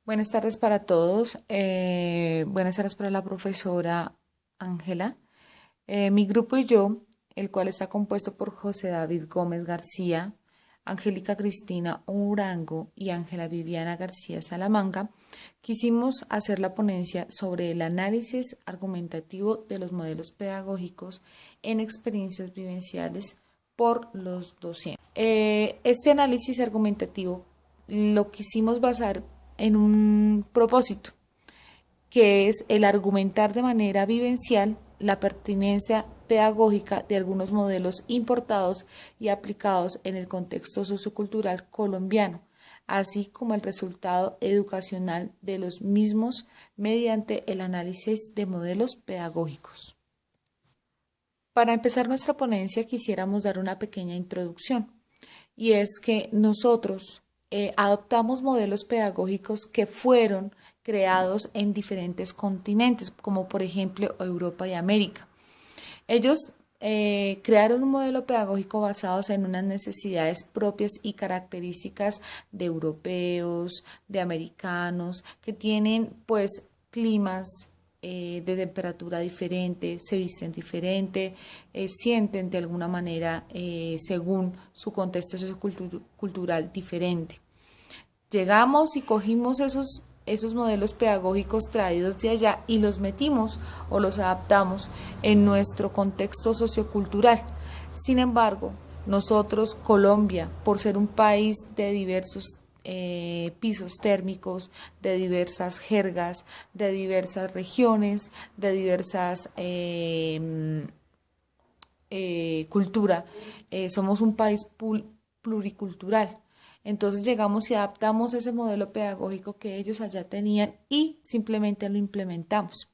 Buenas tardes para todos. Buenas tardes para la profesora Ángela. Mi grupo y yo, el cual está compuesto por José David Gómez García, Angélica Cristina Urango y Ángela Viviana García Salamanca, quisimos hacer la ponencia sobre el análisis argumentativo de los modelos pedagógicos en experiencias vivenciales por los docentes. Este análisis argumentativo lo quisimos basar en un propósito, que es el argumentar de manera vivencial la pertinencia pedagógica de algunos modelos importados y aplicados en el contexto sociocultural colombiano, así como el resultado educacional de los mismos mediante el análisis de modelos pedagógicos. Para empezar nuestra ponencia quisiéramos dar una pequeña introducción, y es que nosotros adoptamos modelos pedagógicos que fueron creados en diferentes continentes, como por ejemplo Europa y América. Ellos crearon un modelo pedagógico basado en unas necesidades propias y características de europeos, de americanos, que tienen pues climas de temperatura diferente, se visten diferente, sienten de alguna manera según su contexto sociocultural diferente. Llegamos y cogimos esos modelos pedagógicos traídos de allá y los metimos o los adaptamos en nuestro contexto sociocultural. Sin embargo, nosotros, Colombia, por ser un país de diversos pisos térmicos, de diversas jergas, de diversas regiones, de diversas cultura, somos un país pluricultural. Entonces llegamos y adaptamos ese modelo pedagógico que ellos allá tenían y simplemente lo implementamos.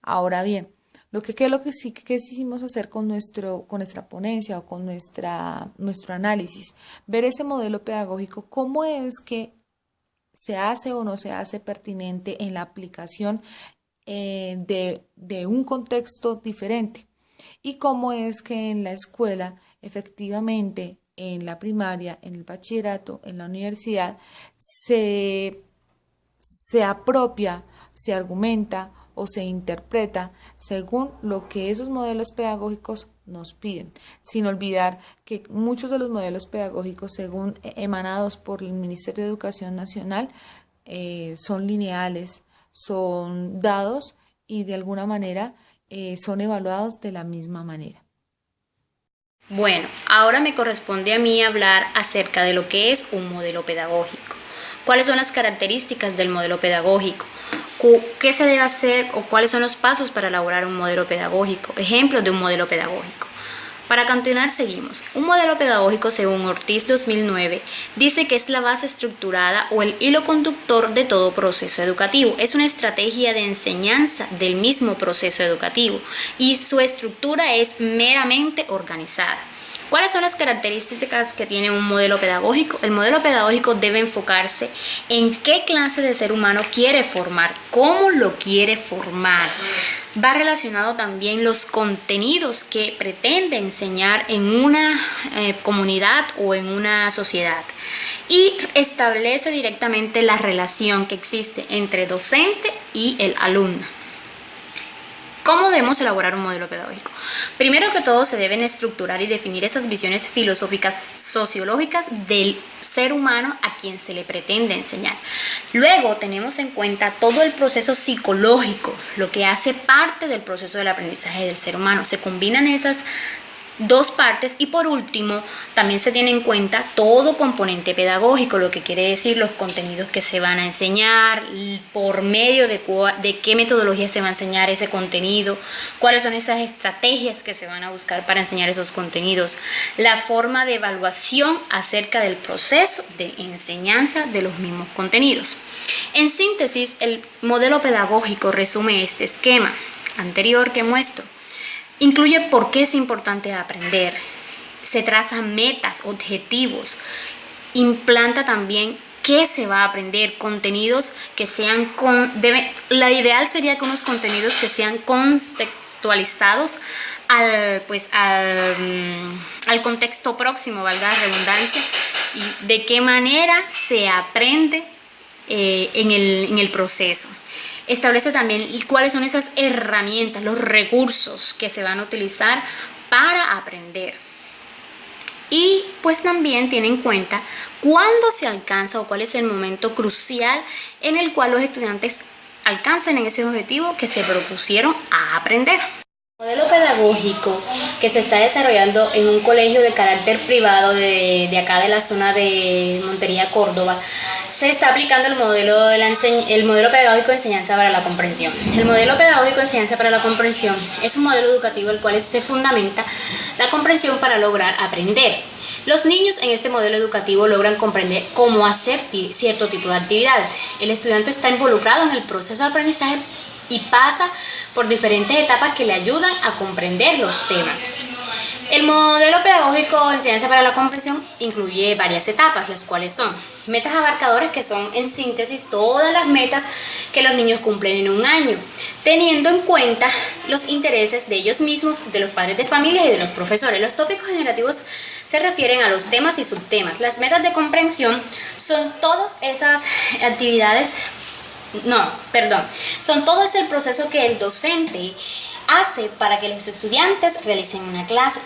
Ahora bien, ¿qué es lo que sí que quisimos hacer con nuestra ponencia o con nuestro análisis? Ver ese modelo pedagógico, cómo es que se hace o no se hace pertinente en la aplicación de un contexto diferente, y cómo es que en la escuela efectivamente en la primaria, en el bachillerato, en la universidad, se apropia, se argumenta o se interpreta según lo que esos modelos pedagógicos nos piden, sin olvidar que muchos de los modelos pedagógicos, según emanados por el Ministerio de Educación Nacional, son lineales, son dados y de alguna manera son evaluados de la misma manera. Bueno, ahora me corresponde a mí hablar acerca de lo que es un modelo pedagógico. ¿Cuáles son las características del modelo pedagógico? ¿Qué se debe hacer o cuáles son los pasos para elaborar un modelo pedagógico? Ejemplos de un modelo pedagógico. Para continuar, seguimos. Un modelo pedagógico, según Ortiz 2009, dice que es la base estructurada o el hilo conductor de todo proceso educativo. Es una estrategia de enseñanza del mismo proceso educativo y su estructura es meramente organizada. ¿Cuáles son las características que tiene un modelo pedagógico? El modelo pedagógico debe enfocarse en qué clase de ser humano quiere formar, cómo lo quiere formar. Va relacionado también los contenidos que pretende enseñar en una comunidad o en una sociedad. Y establece directamente la relación que existe entre docente y el alumno. ¿Cómo debemos elaborar un modelo pedagógico? Primero que todo, se deben estructurar y definir esas visiones filosóficas sociológicas del ser humano a quien se le pretende enseñar. Luego tenemos en cuenta todo el proceso psicológico, lo que hace parte del proceso del aprendizaje del ser humano. Se combinan esas dos partes y por último también se tiene en cuenta todo componente pedagógico, lo que quiere decir los contenidos que se van a enseñar, por medio de qué metodología se va a enseñar ese contenido, cuáles son esas estrategias que se van a buscar para enseñar esos contenidos, la forma de evaluación acerca del proceso de enseñanza de los mismos contenidos. En síntesis, el modelo pedagógico resume este esquema anterior que muestro. Incluye por qué es importante aprender, se trazan metas, objetivos, implanta también qué se va a aprender, contenidos que sean la ideal sería que unos contenidos que sean contextualizados al contexto próximo, valga la redundancia, y de qué manera se aprende en el proceso. Establece también cuáles son esas herramientas, los recursos que se van a utilizar para aprender. Y pues también tiene en cuenta cuándo se alcanza o cuál es el momento crucial en el cual los estudiantes alcanzan en ese objetivo que se propusieron a aprender. El modelo pedagógico que se está desarrollando en un colegio de carácter privado de acá de la zona de Montería, Córdoba, se está aplicando el modelo pedagógico de enseñanza para la comprensión. El modelo pedagógico de enseñanza para la comprensión es un modelo educativo el cual se fundamenta la comprensión para lograr aprender. Los niños en este modelo educativo logran comprender cómo hacer cierto tipo de actividades. El estudiante está involucrado en el proceso de aprendizaje y pasa por diferentes etapas que le ayudan a comprender los temas. El modelo pedagógico de enseñanza para la comprensión incluye varias etapas, las cuales son metas abarcadoras, que son en síntesis todas las metas que los niños cumplen en un año, teniendo en cuenta los intereses de ellos mismos, de los padres de familia y de los profesores. Los tópicos generativos se refieren a los temas y subtemas. Las metas de comprensión son todas esas actividades, son todo ese proceso que el docente hace para que los estudiantes realicen una clase.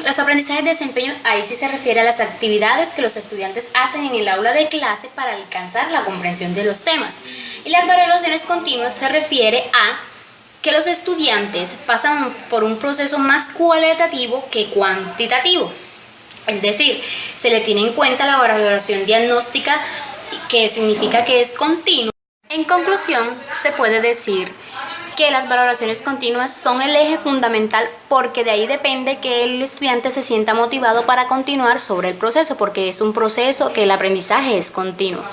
Los aprendizajes de desempeño, ahí sí se refiere a las actividades que los estudiantes hacen en el aula de clase para alcanzar la comprensión de los temas. Y las valoraciones continuas se refiere a que los estudiantes pasan por un proceso más cualitativo que cuantitativo. Es decir, se le tiene en cuenta la valoración diagnóstica, que significa que es continua. En conclusión, se puede decir que las valoraciones continuas son el eje fundamental, porque de ahí depende que el estudiante se sienta motivado para continuar sobre el proceso, porque es un proceso que el aprendizaje es continuo.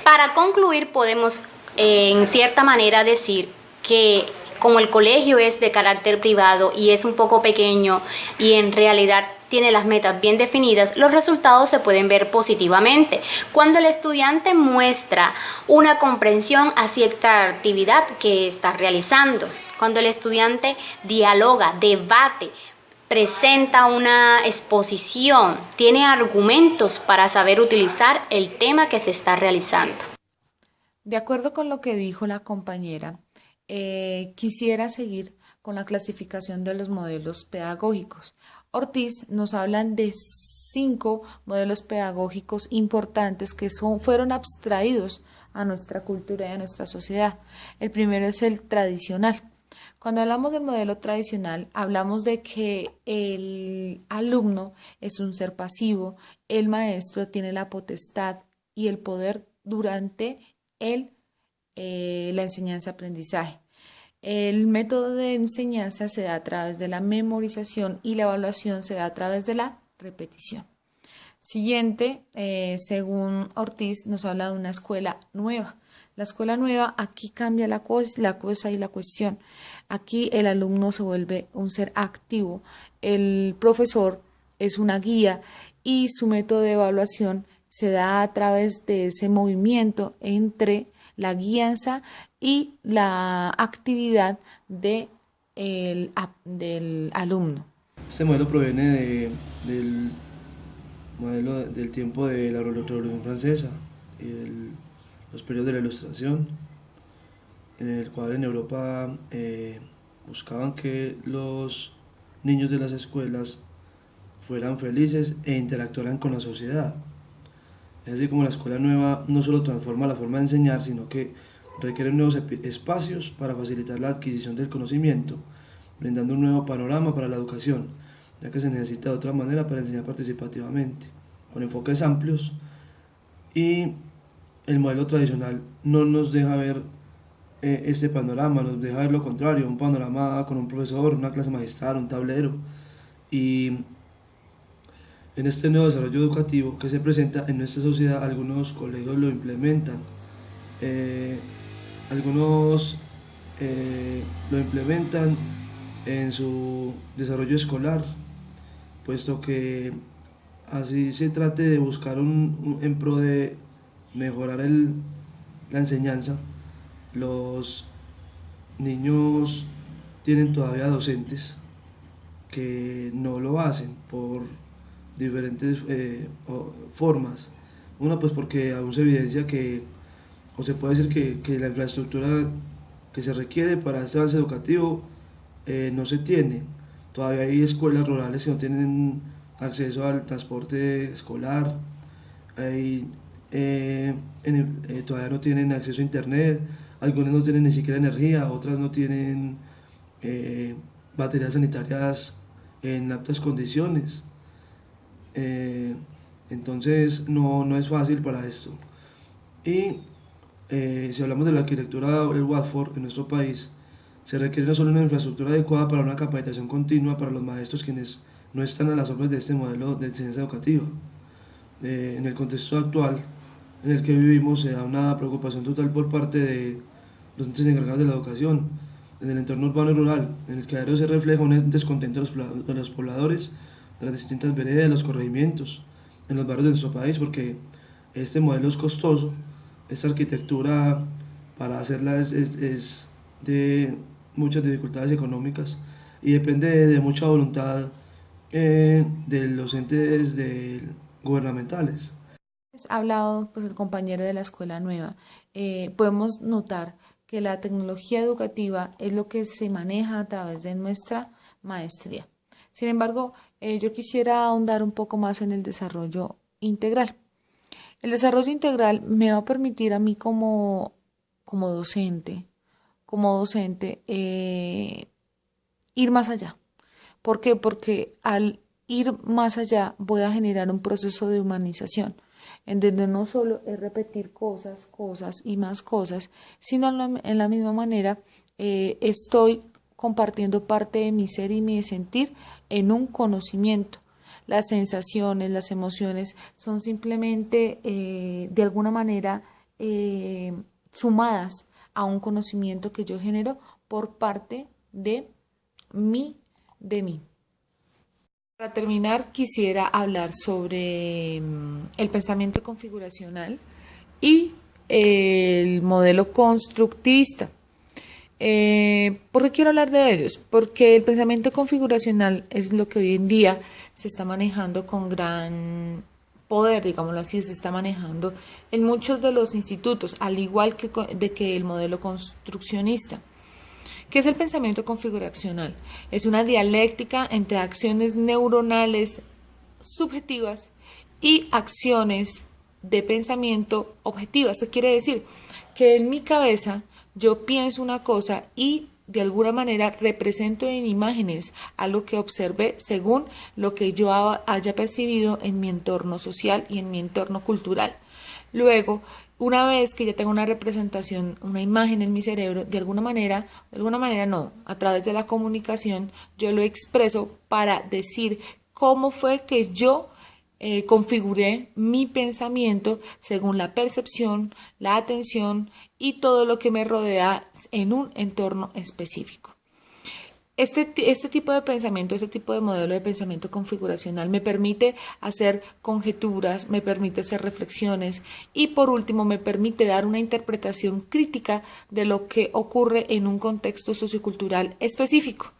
Para concluir, podemos en cierta manera decir que como el colegio es de carácter privado y es un poco pequeño y en realidad tiene las metas bien definidas, los resultados se pueden ver positivamente. Cuando el estudiante muestra una comprensión a cierta actividad que está realizando, cuando el estudiante dialoga, debate, presenta una exposición, tiene argumentos para saber utilizar el tema que se está realizando. De acuerdo con lo que dijo la compañera, quisiera seguir con la clasificación de los modelos pedagógicos. Ortiz nos hablan de 5 modelos pedagógicos importantes que fueron abstraídos a nuestra cultura y a nuestra sociedad. El primero es el tradicional. Cuando hablamos del modelo tradicional, hablamos de que el alumno es un ser pasivo, el maestro tiene la potestad y el poder durante la enseñanza-aprendizaje. El método de enseñanza se da a través de la memorización y la evaluación se da a través de la repetición. Siguiente, según Ortiz, nos habla de una escuela nueva. La escuela nueva, aquí cambia la cosa y la cuestión. Aquí el alumno se vuelve un ser activo, el profesor es una guía y su método de evaluación se da a través de ese movimiento entre la guianza y la actividad del alumno. Este modelo proviene del modelo del tiempo de la Revolución Francesa y los periodos de la Ilustración, en el cual en Europa buscaban que los niños de las escuelas fueran felices e interactuaran con la sociedad. Es así como la escuela nueva no solo transforma la forma de enseñar, sino que requiere nuevos espacios para facilitar la adquisición del conocimiento, brindando un nuevo panorama para la educación, ya que se necesita de otra manera para enseñar participativamente, con enfoques amplios, y el modelo tradicional no nos deja ver este panorama, nos deja ver lo contrario, un panorama con un profesor, una clase magistral, un tablero, y en este nuevo desarrollo educativo que se presenta en nuestra sociedad, algunos colegios lo implementan, algunos lo implementan en su desarrollo escolar, puesto que así se trate de buscar en pro de mejorar la enseñanza. Los niños tienen todavía docentes que no lo hacen por diferentes formas, Una, pues porque aún se evidencia que, o se puede decir que la infraestructura que se requiere para este avance educativo no se tiene. Todavía hay escuelas rurales que no tienen acceso al transporte escolar, hay, todavía no tienen acceso a internet, algunas no tienen ni siquiera energía, otras no tienen eh, baterías sanitarias en aptas condiciones. Eh, entonces no es fácil para esto. Y si hablamos de la arquitectura del Watford en nuestro país, se requiere no solo una infraestructura adecuada para una capacitación continua para los maestros quienes no están a las sombras de este modelo de enseñanza educativa. En el contexto actual en el que vivimos se da una preocupación total por parte de los entes encargados de la educación, en el entorno urbano y rural, en el que a diario se refleja un descontento de los pobladores, de las distintas veredas, de los corregimientos, en los barrios de nuestro país, porque este modelo es costoso, esta arquitectura para hacerla es de muchas dificultades económicas y depende de mucha voluntad de los entes gubernamentales. Ha hablado pues el compañero de la escuela nueva. Podemos notar que la tecnología educativa es lo que se maneja a través de nuestra maestría. Sin embargo, yo quisiera ahondar un poco más en el desarrollo integral. El desarrollo integral me va a permitir a mí como docente, ir más allá. ¿Por qué? Porque al ir más allá voy a generar un proceso de humanización, en donde no solo es repetir cosas, cosas y más cosas, sino en la misma manera estoy compartiendo parte de mi ser y mi sentir en un conocimiento. Las sensaciones, las emociones son simplemente de alguna manera sumadas a un conocimiento que yo genero por parte de mí. Para terminar, quisiera hablar sobre el pensamiento configuracional y el modelo constructivista. ¿Por qué quiero hablar de ellos? Porque el pensamiento configuracional es lo que hoy en día se está manejando con gran poder, digámoslo así, se está manejando en muchos de los institutos, al igual que el modelo construccionista. ¿Qué es el pensamiento configuracional? Es una dialéctica entre acciones neuronales subjetivas y acciones de pensamiento objetivas. Eso quiere decir que en mi cabeza yo pienso una cosa y de alguna manera represento en imágenes algo que observé según lo que yo haya percibido en mi entorno social y en mi entorno cultural. Luego, una vez que ya tengo una representación, una imagen en mi cerebro, de alguna manera no, a través de la comunicación, yo lo expreso para decir cómo fue que yo configuré mi pensamiento según la percepción, la atención y todo lo que me rodea en un entorno específico. Este tipo de pensamiento, este tipo de modelo de pensamiento configuracional me permite hacer conjeturas, me permite hacer reflexiones y por último me permite dar una interpretación crítica de lo que ocurre en un contexto sociocultural específico.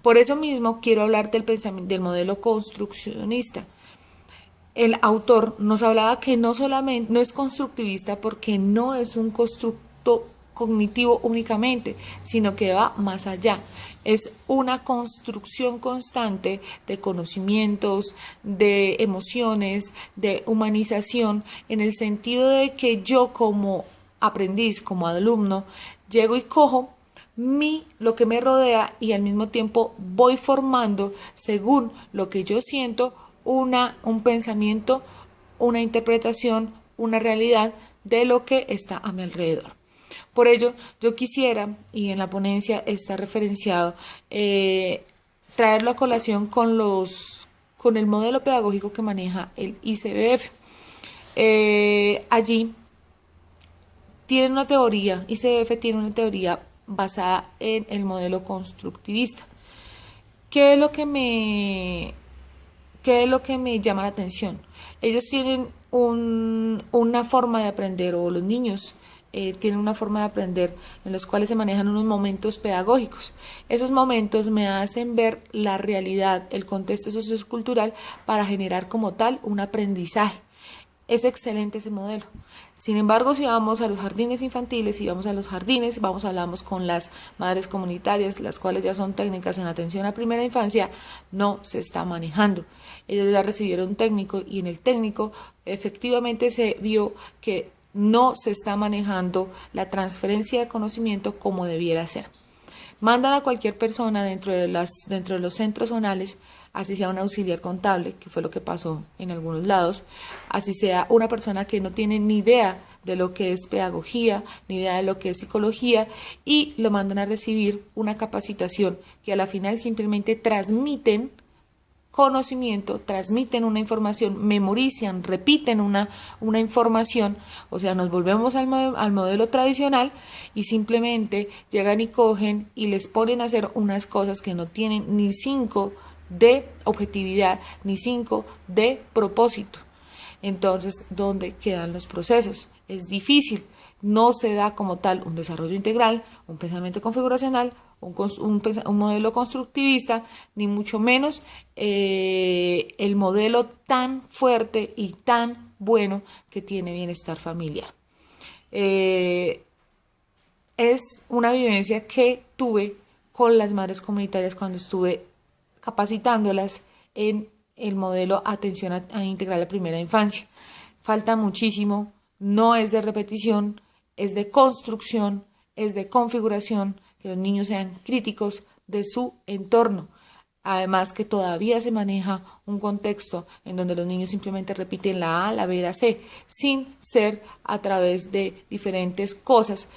Por eso mismo quiero hablar del modelo construccionista. El autor nos hablaba que no es constructivista porque no es un constructo cognitivo únicamente, sino que va más allá. Es una construcción constante de conocimientos, de emociones, de humanización, en el sentido de que yo como aprendiz, como alumno, llego y cojo lo que me rodea y al mismo tiempo voy formando según lo que yo siento un pensamiento, una interpretación, una realidad de lo que está a mi alrededor. Por ello, yo quisiera, y en la ponencia está referenciado, traerlo a colación con el modelo pedagógico que maneja el ICBF. Allí tiene una teoría, ICBF tiene una teoría basada en el modelo constructivista. ¿Qué es lo que me llama la atención? Ellos tienen una forma de aprender, o los niños tienen una forma de aprender en los cuales se manejan unos momentos pedagógicos. Esos momentos me hacen ver la realidad, el contexto sociocultural para generar como tal un aprendizaje. es excelente ese modelo. Sin embargo, si vamos a los jardines infantiles, si vamos a los jardines, hablamos con las madres comunitarias, las cuales ya son técnicas en atención a primera infancia, no se está manejando. Ellos ya recibieron un técnico y en el técnico efectivamente se vio que no se está manejando la transferencia de conocimiento como debiera ser. Mandan a cualquier persona dentro de los centros zonales, así sea un auxiliar contable, que fue lo que pasó en algunos lados, así sea una persona que no tiene ni idea de lo que es pedagogía, ni idea de lo que es psicología, y lo mandan a recibir una capacitación que a la final simplemente transmiten conocimiento, transmiten una información, memorizan, repiten una información, o sea, nos volvemos al modelo tradicional y simplemente llegan y cogen y les ponen a hacer unas cosas que no tienen ni 5 de objetividad, ni 5 de propósito. Entonces, ¿dónde quedan los procesos? Es difícil, no se da como tal un desarrollo integral, un pensamiento configuracional, un modelo constructivista, ni mucho menos el modelo tan fuerte y tan bueno que tiene bienestar familiar. Es una vivencia que tuve con las madres comunitarias cuando estuve capacitándolas en el modelo atención integral a primera infancia. Falta muchísimo, no es de repetición, es de construcción, es de configuración, que los niños sean críticos de su entorno. Además que todavía se maneja un contexto en donde los niños simplemente repiten la A, la B, la C, sin ser a través de diferentes cosas,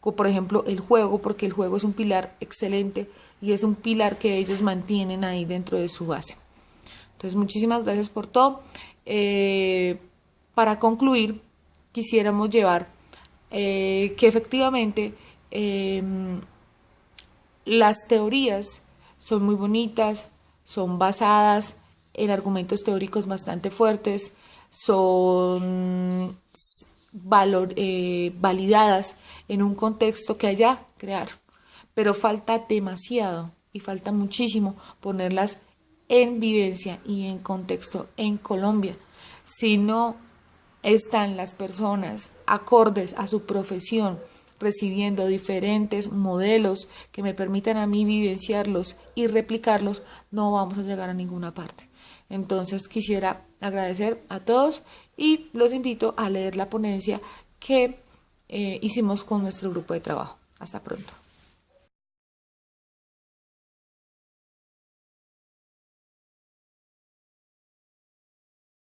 como por ejemplo el juego, porque el juego es un pilar excelente y es un pilar que ellos mantienen ahí dentro de su base. Entonces, muchísimas gracias por todo. Para concluir, quisiéramos llevar que efectivamente las teorías son muy bonitas, son basadas en argumentos teóricos bastante fuertes, son validadas en un contexto que allá crearon, pero falta demasiado y falta muchísimo ponerlas en vivencia y en contexto en Colombia. Si no están las personas acordes a su profesión, recibiendo diferentes modelos que me permitan a mí vivenciarlos y replicarlos, no vamos a llegar a ninguna parte. Entonces quisiera agradecer a todos y los invito a leer la ponencia que hicimos con nuestro grupo de trabajo. Hasta pronto.